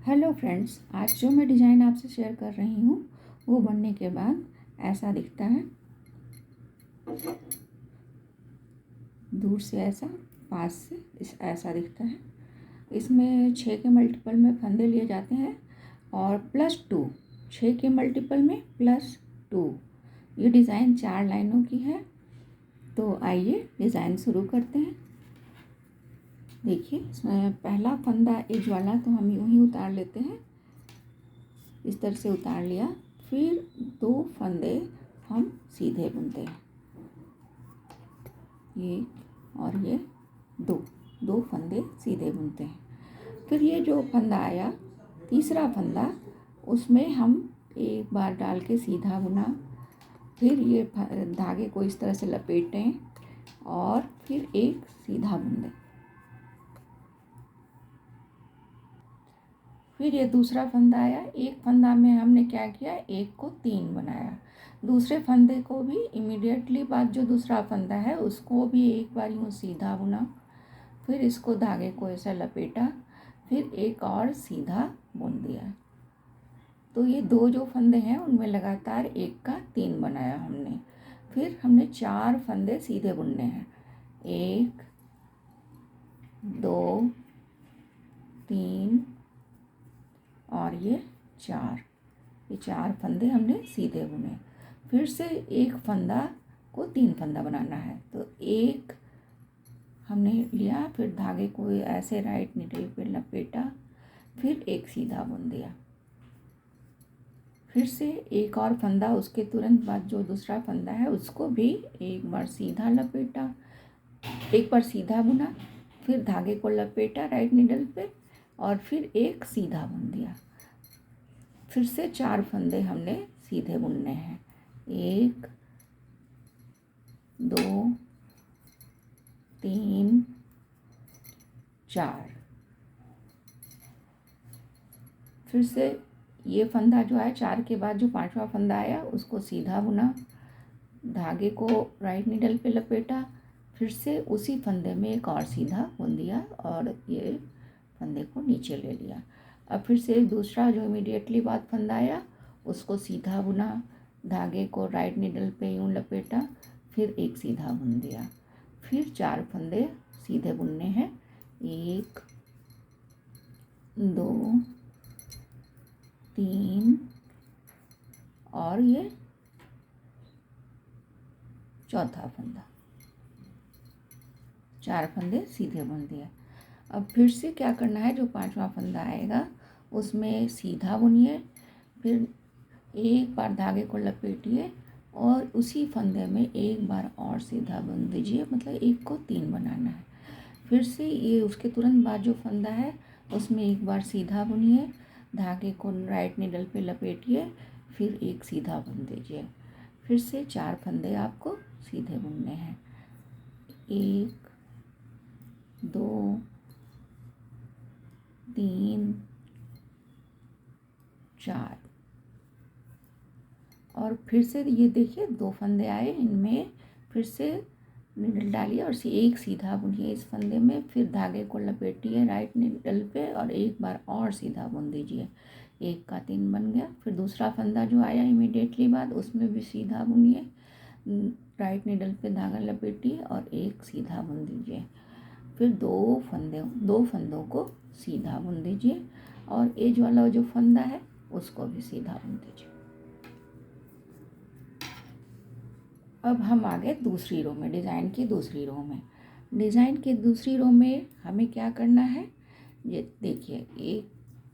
Hello friends, आज जो मैं डिज़ाइन आपसे शेयर कर रही हूँ वो बनने के बाद ऐसा दिखता है। दूर से ऐसा, पास से ऐसा दिखता है। इसमें 6 के मल्टीपल में फंदे लिए जाते हैं और +2, 6 के मल्टीपल में +2। ये डिज़ाइन 4 लाइनों की है। तो आइए डिज़ाइन शुरू करते हैं। देखिए, इसमें पहला फंदा एज वाला तो हम यूँ ही उतार लेते हैं, इस तरह से उतार लिया। फिर 2 फंदे हम सीधे बुनते हैं, ये और ये दो फंदे सीधे बुनते हैं। फिर ये जो फंदा आया, तीसरा फंदा, उसमें हम एक बार डाल के सीधा बुना। फिर ये धागे को इस तरह से लपेटें और फिर एक सीधा बुन दें। फिर ये दूसरा फंदा आया, एक फंदा में हमने क्या किया, एक को 3 बनाया। दूसरे फंदे को भी इमीडिएटली बाद जो दूसरा फंदा है उसको भी एक बार यूँ सीधा बुना। फिर इसको धागे को ऐसा लपेटा, फिर एक और सीधा बुन दिया। तो ये 2 जो फंदे हैं उनमें लगातार एक का 3 बनाया हमने। फिर हमने 4 फंदे सीधे बुनने हैं, 1 2 3 और ये 4। ये 4 फंदे हमने सीधे बुने। फिर से एक फंदा को 3 फंदा बनाना है, तो एक हमने लिया, फिर धागे को ऐसे राइट नीडल पे लपेटा, फिर एक सीधा बुन दिया। फिर से एक और फंदा, उसके तुरंत बाद जो दूसरा फंदा है उसको भी एक बार सीधा लपेटा, एक बार सीधा बुना, फिर धागे को लपेटा राइट नीडल पे और फिर एक सीधा बुन दिया। फिर से 4 फंदे हमने सीधे बुनने हैं, 1 2 3 4। फिर से ये फंदा जो है, 4 के बाद जो 5वां फंदा आया उसको सीधा बुना, धागे को राइट नीडल पे लपेटा, फिर से उसी फंदे में एक और सीधा बुन दिया और ये फंदे को नीचे ले लिया। अब फिर से दूसरा जो इमीडिएटली बाद फंदा आया उसको सीधा बुना, धागे को राइट नीडल पे यूँ लपेटा, फिर एक सीधा बुन दिया। फिर 4 फंदे सीधे बुनने हैं, 1 2 3 और ये चौथा फंदा। 4 फंदे सीधे बुन दिए। अब फिर से क्या करना है, जो 5वां फंदा आएगा उसमें सीधा बुनिए, फिर एक बार धागे को लपेटिए और उसी फंदे में एक बार और सीधा बुन दीजिए, मतलब एक को 3 बनाना है। फिर से ये उसके तुरंत बाद जो फंदा है उसमें एक बार सीधा बुनिए, धागे को राइट नीडल पे लपेटिए, फिर एक सीधा बुन दीजिए। फिर से 4 फंदे आपको सीधे बुनने हैं, 1 2 3 4। और फिर से ये देखिए 2 फंदे आए, इनमें फिर से नीडल डालिए और एक सीधा बुनिए इस फंदे में, फिर धागे को लपेटिए राइट नीडल पे और एक बार और सीधा बुन दीजिए, 1 का 3 बन गया। फिर दूसरा फंदा जो आया इमीडिएटली बाद उसमें भी सीधा बुनिए, राइट नीडल पे धागा लपेटिए और एक सीधा बुन दीजिए। फिर 2 फंदों को सीधा बुन दीजिए और एज वाला जो फंदा है उसको भी सीधा बुन दीजिए। अब हम आ गए दूसरी रो में, डिज़ाइन की दूसरी रो में। डिज़ाइन की दूसरी रो में हमें क्या करना है, ये देखिए,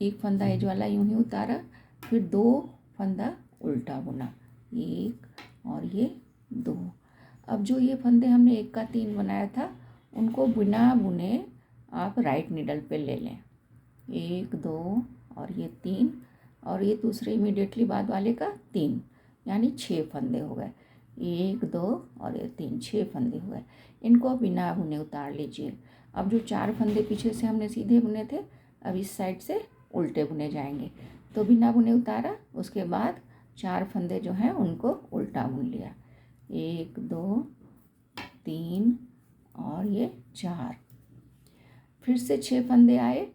एक फंदा एज वाला यूँ ही उतारा, फिर 2 फंदा उल्टा बुना, 1 और ये 2। अब जो ये फंदे हमने 1 का 3 बनाया था उनको बिना बुने आप राइट नीडल पे ले लें, 1 2 और ये 3 और ये दूसरे इमीडिएटली बाद वाले का 3, यानी 6 फंदे हो गए, 1 2 और ये 3, 6 फंदे हुए। इनको बिना बुने उतार लीजिए। अब जो 4 फंदे पीछे से हमने सीधे बुने थे, अब इस साइड से उल्टे बुने जाएंगे, तो बिना बुने उतारा, उसके बाद 4 फंदे जो हैं उनको उल्टा बुन लिया, 1 2 3 और ये 4। फिर से 6 फंदे आए,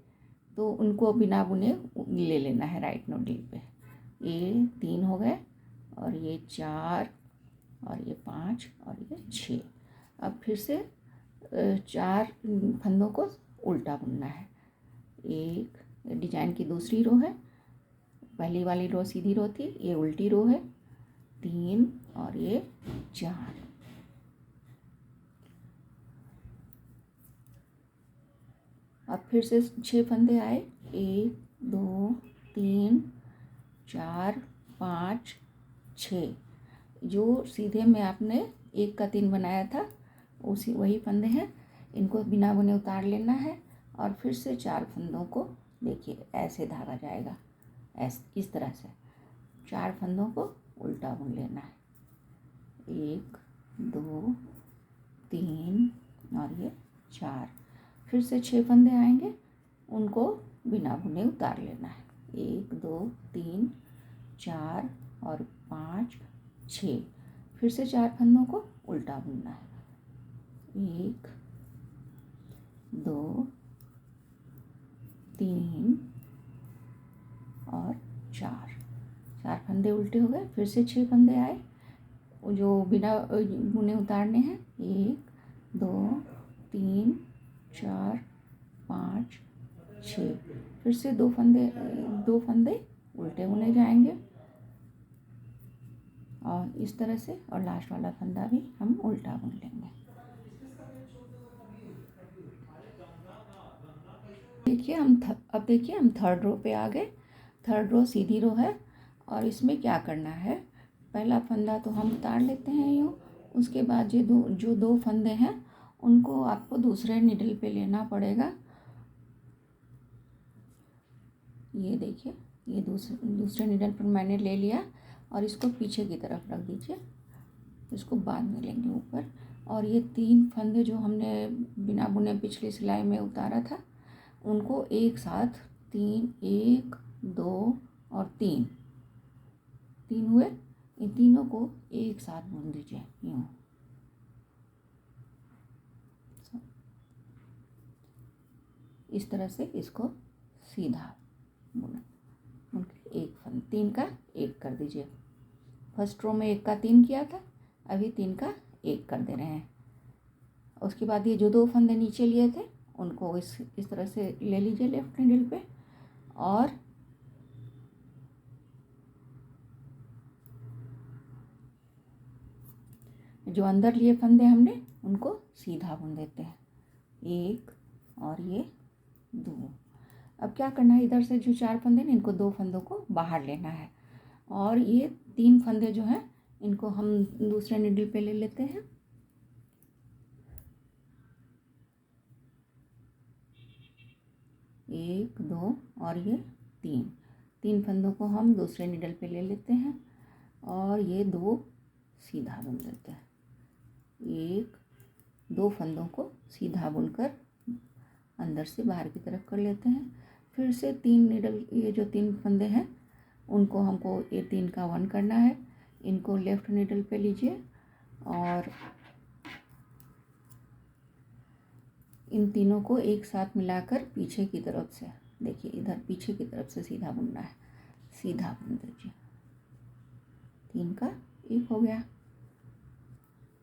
तो उनको बिना बुने ले लेना है राइट नोडल पे। ये 3 हो गए और ये 4 और ये 5 और ये 6। अब फिर से 4 फंदों को उल्टा बुनना है। एक डिजाइन की दूसरी रो है, पहली वाली रो सीधी रो थी, ये उल्टी रो है, 3 और ये 4। अब फिर से 6 फंदे आए, 1 2 3 4 5 6। जो सीधे में आपने 1 का 3 बनाया था वही फंदे हैं, इनको बिना बुने उतार लेना है और फिर से 4 फंदों को देखिए ऐसे धागा जाएगा, ऐसे इस तरह से 4 फंदों को उल्टा बुन लेना है। 1 2 3 और ये 4। फिर से 6 फंदे आएंगे, उनको बिना बुने उतार लेना है। 1 2 3 4 और 5 6। फिर से 4 फंदों को उल्टा बुनना है। 1 2 3 और 4 फंदे उल्टे हो गए। फिर से 6 फंदे आए, जो बिना बुने उतारने हैं। 1 2 3 4 5 6। फिर से 2 फंदे उल्टे बुने जाएंगे और इस तरह से, और लास्ट वाला फंदा भी हम उल्टा बुन लेंगे। देखिए अब देखिए हम थर्ड रो पे आ गए। थर्ड रो सीधी रो है और इसमें क्या करना है, पहला फंदा तो हम उतार लेते हैं यूँ। उसके बाद जो दो फंदे हैं उनको आपको दूसरे निडल पे लेना पड़ेगा। ये देखिए, ये दूसरे निडल पर मैंने ले लिया और इसको पीछे की तरफ रख दीजिए, इसको बाद में लेंगे ऊपर। और ये 3 फंदे जो हमने बिना बुने पिछली सिलाई में उतारा था, उनको एक साथ 3 1 2 और 3 हुए, इन तीनों को एक साथ बुन दीजिए यूँ। इस तरह से इसको सीधा बुन एक फंद 3 का 1 कर दीजिए। फर्स्ट रो में 1 का 3 किया था, अभी 3 का 1 कर दे रहे हैं। उसके बाद ये जो 2 फंदे नीचे लिए थे उनको इस तरह से ले लीजिए लेफ्ट निडल पे, और जो अंदर लिए फंदे हमने उनको सीधा बुन देते हैं। 1 और ये 2। अब क्या करना है, इधर से जो 4 फंदे हैं इनको 2 फंदों को बाहर लेना है और ये 3 फंदे जो हैं इनको हम दूसरे निडल पे ले लेते हैं। एक 2 और ये 3 फंदों को हम दूसरे निडल पे ले लेते हैं और ये 2 सीधा बुन देते हैं। 1 2 फंदों को सीधा बुनकर अंदर से बाहर की तरफ कर लेते हैं। फिर से 3 निडल, ये जो 3 फंदे हैं उनको हमको ये 3 का 1 करना है। इनको लेफ्ट निडल पे लीजिए और इन तीनों को एक साथ मिलाकर पीछे की तरफ से, देखिए इधर पीछे की तरफ से सीधा बुनना है। सीधा बुन दीजिए, 3 का 1 हो गया।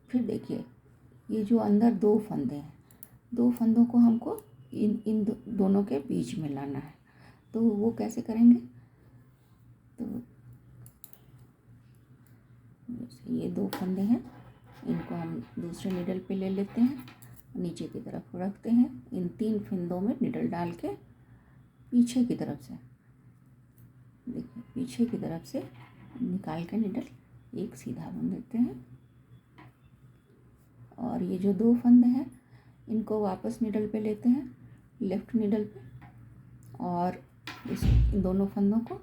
फिर देखिए ये जो अंदर 2 फंदे हैं, 2 फंदों को हमको इन दोनों के बीच में लाना है। तो वो कैसे करेंगे, तो ये 2 फंदे हैं, इनको हम दूसरे निडल पे ले लेते हैं, नीचे की तरफ रखते हैं। इन 3 फंदों में निडल डाल के पीछे की तरफ से, देखिए पीछे की तरफ से निकाल के निडल एक सीधा बुन देते हैं। और ये जो 2 फंदे हैं इनको वापस निडल पे लेते हैं, लेफ्ट निडल पे, और इन दोनों फंदों को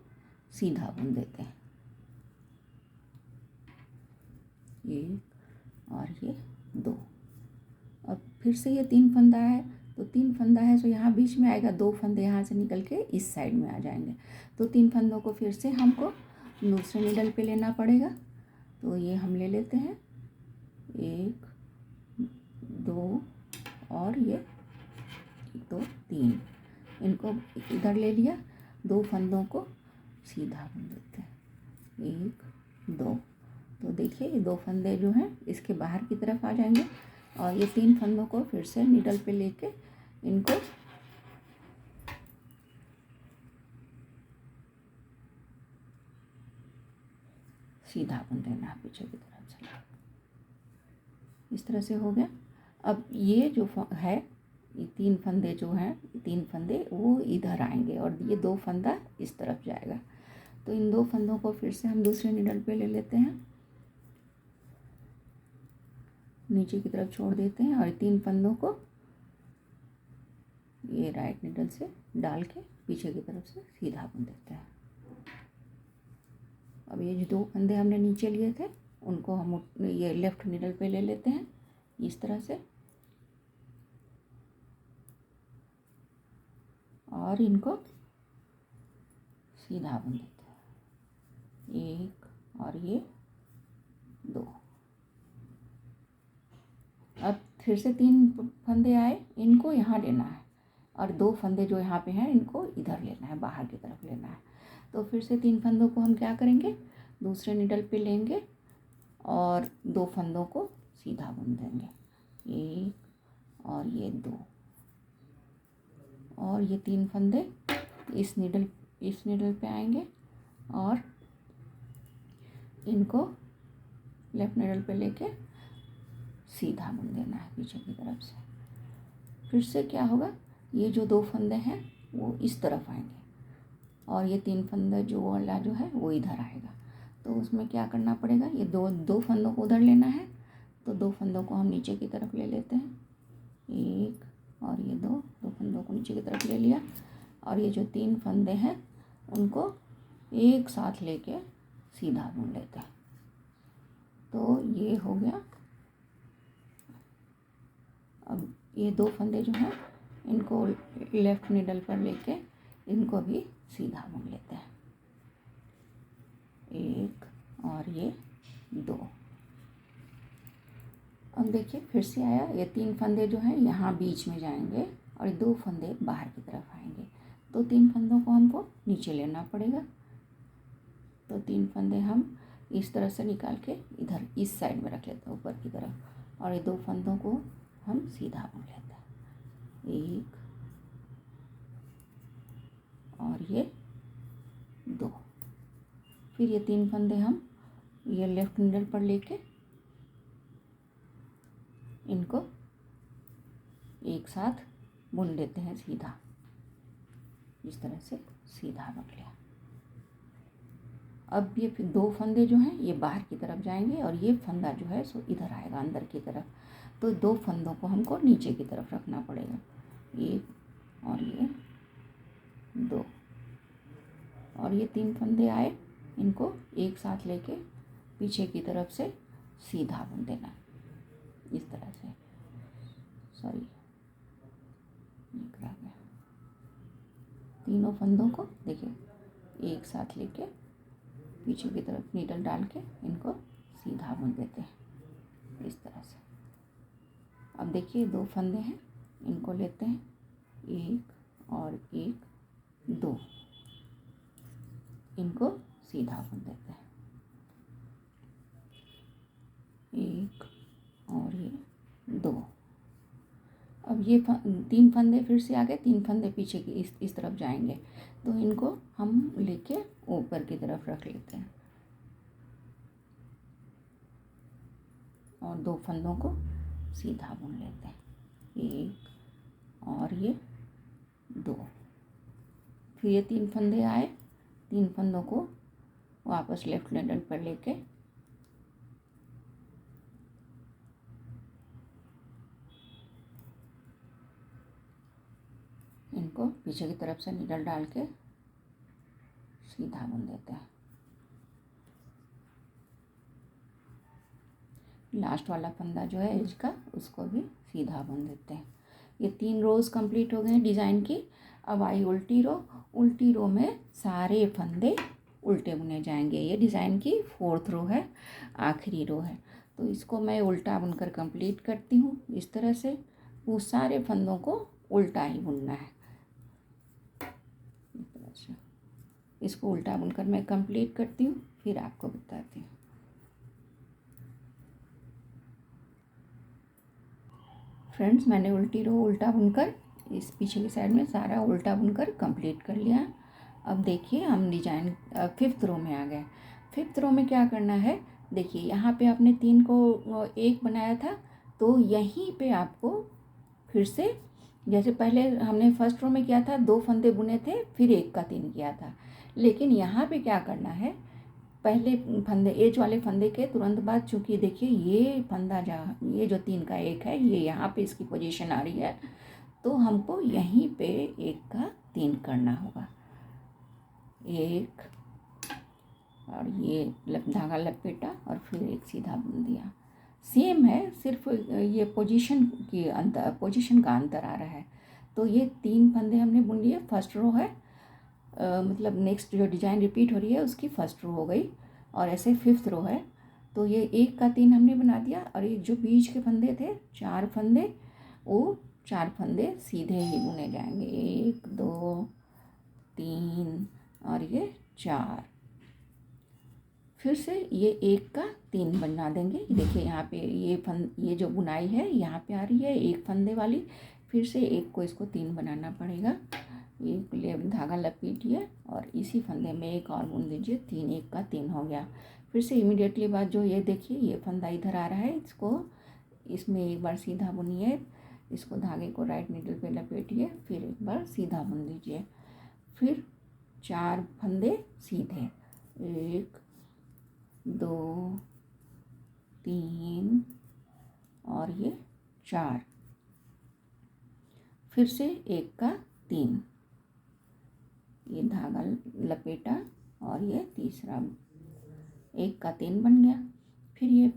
सीधा बुन देते हैं। 1 और ये 2। अब फिर से ये 3 फंदा है, तो 3 फंदा है तो यहाँ बीच में आएगा, 2 फंदे यहाँ से निकल के इस साइड में आ जाएंगे। तो 3 फंदों को फिर से हमको दूसरे निडल पे लेना पड़ेगा। तो ये हम ले लेते हैं, 1 2 और ये 2 3। इनको इधर ले लिया, 2 फंदों को सीधा बुन देते हैं, 1 2। तो देखिए ये 2 फंदे जो हैं इसके बाहर की तरफ आ जाएंगे और ये 3 फंदों को फिर से नीडल पे लेके इनको सीधा बुन देना है पीछे की तरफ से। इस तरह से हो गया। अब ये जो है, ये 3 फंदे जो हैं, 3 फंदे वो इधर आएंगे और ये 2 फंदा इस तरफ जाएगा। तो इन 2 फंदों को फिर से हम दूसरे नीडल पे ले लेते हैं, नीचे की तरफ छोड़ देते हैं और 3 फंदों को ये राइट नीडल से डाल के पीछे की तरफ से सीधा बुन देते हैं। अब ये जो 2 फंदे हमने नीचे लिए थे उनको हम ये लेफ्ट नीडल पे ले लेते हैं इस तरह से और इनको सीधा बुन देते हैं, 1 और ये 2। अब फिर से 3 फंदे आए, इनको यहाँ लेना है और 2 फंदे जो यहाँ पे हैं इनको इधर लेना है, बाहर की तरफ लेना है। तो फिर से 3 फंदों को हम क्या करेंगे, दूसरे नीडल पे लेंगे और 2 फंदों को सीधा बुन देंगे, 1 और ये 2। और ये 3 फंदे इस नीडल पे आएंगे और इनको लेफ्ट नीडल पे लेके सीधा बुन देना है पीछे की तरफ से। फिर से क्या होगा, ये जो 2 फंदे हैं वो इस तरफ आएंगे और ये 3 फंदे जो वाला जो है वो इधर आएगा। तो उसमें क्या करना पड़ेगा, ये दो फंदों को उधर लेना है, तो 2 फंदों को हम नीचे की तरफ ले लेते हैं, 1 और ये 2 फंदों को नीचे की तरफ ले लिया और ये जो 3 फंदे हैं उनको एक साथ लेके सीधा बुन लेते हैं। तो ये हो गया। अब ये 2 फंदे जो हैं इनको लेफ्ट नीडल पर लेके इनको भी सीधा बुन लेते हैं, 1 और ये 2। अब देखिए फिर से आया, ये 3 फंदे जो हैं यहाँ बीच में जाएंगे और ये 2 फंदे बाहर की तरफ आएंगे। तो 3 फंदों को हमको नीचे लेना पड़ेगा। तो 3 फंदे हम इस तरह से निकाल के इधर इस साइड में रख लेते हैं ऊपर की तरफ और ये 2 फंदों को हम सीधा बुन लेते हैं, 1 और ये 2। फिर ये 3 फंदे हम ये लेफ्ट नीडल पर लेके इनको एक साथ बुन लेते हैं सीधा, इस तरह से सीधा बुन लिया। अब ये फिर 2 फंदे जो हैं ये बाहर की तरफ जाएंगे और ये फंदा जो है सो इधर आएगा अंदर की तरफ। तो 2 फंदों को हमको नीचे की तरफ रखना पड़ेगा, 1 और ये 2। और ये 3 फंदे आए, इनको एक साथ लेके पीछे की तरफ से सीधा बुन देना इस तरह से। सॉरी, निकला गया। तीनों फंदों को देखिए एक साथ लेके पीछे की तरफ नीडल डाल के इनको सीधा बुन देते हैं इस तरह से। अब देखिए 2 फंदे हैं, इनको लेते हैं, 1 और 1 2, इनको सीधा बुन देते हैं, 1 और ये 2। अब ये 3 फंदे फिर से आ गए, 3 फंदे पीछे की इस तरफ जाएंगे, तो इनको हम लेके ऊपर की तरफ रख लेते हैं और 2 फंदों को सीधा बुन लेते हैं, 1 और ये 2। फिर ये 3 फंदे आए, 3 फंदों को वापस लेफ्ट नीडल पर लेके इनको पीछे की तरफ से नीडल डाल के सीधा बुन देते हैं। लास्ट वाला फंदा जो है इसका, उसको भी सीधा बुन देते हैं। ये 3 रोज़ कंप्लीट हो गए हैं डिज़ाइन की। अब आई उल्टी रो। उल्टी रो में सारे फंदे उल्टे बुने जाएंगे। ये डिज़ाइन की 4th रो है, आखिरी रो है। तो इसको मैं उल्टा बुनकर कंप्लीट करती हूँ इस तरह से। वो सारे फंदों को उल्टा ही बुनना है। इसको उल्टा बुनकर मैं कंप्लीट करती हूँ, फिर आपको बताती हूँ। फ्रेंड्स, मैंने उल्टी रो उल्टा बुनकर इस पीछे की साइड में सारा उल्टा बुनकर कंप्लीट कर लिया। अब देखिए हम डिजाइन 5th रो में आ गए। 5th रो में क्या करना है, देखिए यहाँ पे आपने 3 को 1 बनाया था, तो यहीं पे आपको फिर से जैसे पहले हमने फर्स्ट रो में किया था 2 फंदे बुने थे, फिर 1 का 3 किया था, लेकिन यहाँ पे क्या करना है, पहले फंदे एज वाले फंदे के तुरंत बाद, चूँकि देखिए ये फंदा जहाँ ये जो 3 का 1 है ये यहाँ पे इसकी पोजीशन आ रही है, तो हमको यहीं पे 1 का 3 करना होगा। 1 और ये धागा लपेटा और फिर एक सीधा बुन दिया। सेम है, सिर्फ ये पोजीशन का अंतर आ रहा है। तो ये 3 फंदे हमने बुन लिए, फर्स्ट रो है, मतलब नेक्स्ट जो डिजाइन रिपीट हो रही है उसकी फर्स्ट रो हो गई, और ऐसे 5th रो है, तो ये 1 का 3 हमने बना दिया। और ये जो बीच के फंदे थे 4 फंदे, वो 4 फंदे सीधे ही बुने जाएंगे, 1 2 3 और ये 4। फिर से ये 1 का 3 बना देंगे। देखिए यहाँ पे ये जो बुनाई है यहाँ पे आ रही है 1 फंदे वाली, फिर से 1 को इसको 3 बनाना पड़ेगा। एक धागा लपेटिए और इसी फंदे में 1 और बुन दीजिए, 3 1 का 3 हो गया। फिर से इमीडिएटली बाद जो ये देखिए ये फंदा इधर आ रहा है, इसको इसमें एक बार सीधा बुनिए, इसको धागे को राइट नीडल पे लपेटिए, फिर एक बार सीधा बुन दीजिए, फिर 4 फंदे सीधे, 1 2 3 और ये 4, फिर से 1 का 3, ये धागा लपेटा और ये तीसरा 1 का 3 बन गया। फिर ये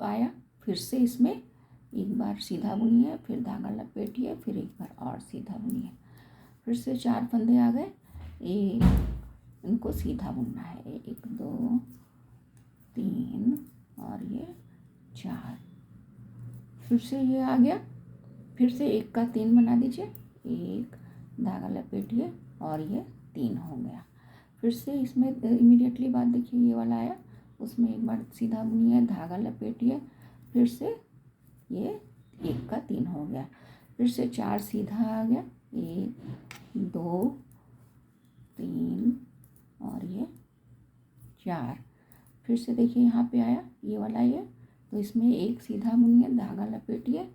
आया, फिर से इसमें एक बार सीधा बुनिए, फिर धागा लपेटिए, फिर एक बार और सीधा बुनिए, फिर से 4 फंदे आ गए, इनको सीधा बुनना है, 1 2 3 और ये 4, फिर से ये आ गया, फिर से 1 का 3 बना दीजिए, 1 धागा लपेटिए और ये 3 हो गया। फिर से इसमें इमीडिएटली बाद देखिए ये वाला आया, उसमें एक बार सीधा बुनिए, धागा लपेटिए, फिर से ये 1 का 3 हो गया, फिर से 4 सीधा आ गया, 1 2 3 और ये 4, फिर से देखिए यहाँ पे आया ये वाला ये, तो इसमें 1 सीधा बुनिए, धागा लपेटिए,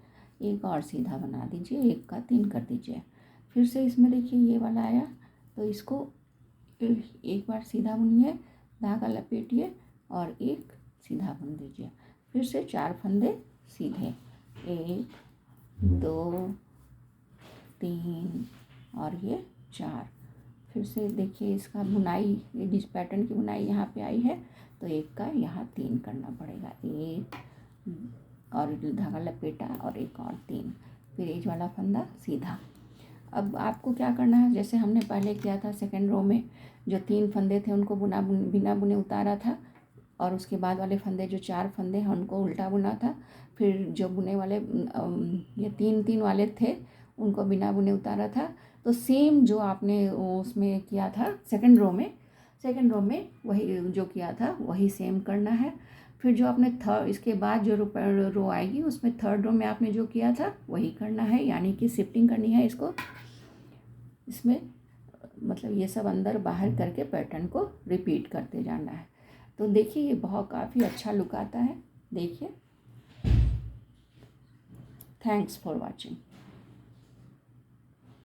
1 और सीधा बना दीजिए, 1 का 3 कर दीजिए। फिर से इसमें देखिए ये वाला आया, तो इसको एक बार सीधा बुनिए, धागा लपेटिए और 1 सीधा बुन दीजिए, फिर से 4 फंदे सीधे, 1 2 3 और ये 4, फिर से देखिए इसका बुनाई, ये जिस पैटर्न की बुनाई यहाँ पे आई है, तो 1 का यहाँ 3 करना पड़ेगा, 1 और धागा लपेटा और 1 और 3, फिर एज वाला फंदा सीधा। अब आपको क्या करना है, जैसे हमने पहले किया था सेकेंड रो में, जो 3 फंदे थे उनको बिना बुने उतारा था, और उसके बाद वाले फंदे जो 4 फंदे हैं उनको उल्टा बुना था, फिर जो बुने वाले ये 3 वाले थे उनको बिना बुने उतारा था। तो सेम जो आपने उसमें किया था सेकेंड रो में वही जो किया था वही सेम करना है। फिर जो आपने इसके बाद जो रो आएगी उसमें 3rd रो में आपने जो किया था वही करना है, यानी कि शिफ्टिंग करनी है इसको, इसमें मतलब ये सब अंदर बाहर करके पैटर्न को रिपीट करते जाना है। तो देखिए ये बहुत काफ़ी अच्छा लुक आता है, देखिए। Thanks for watching.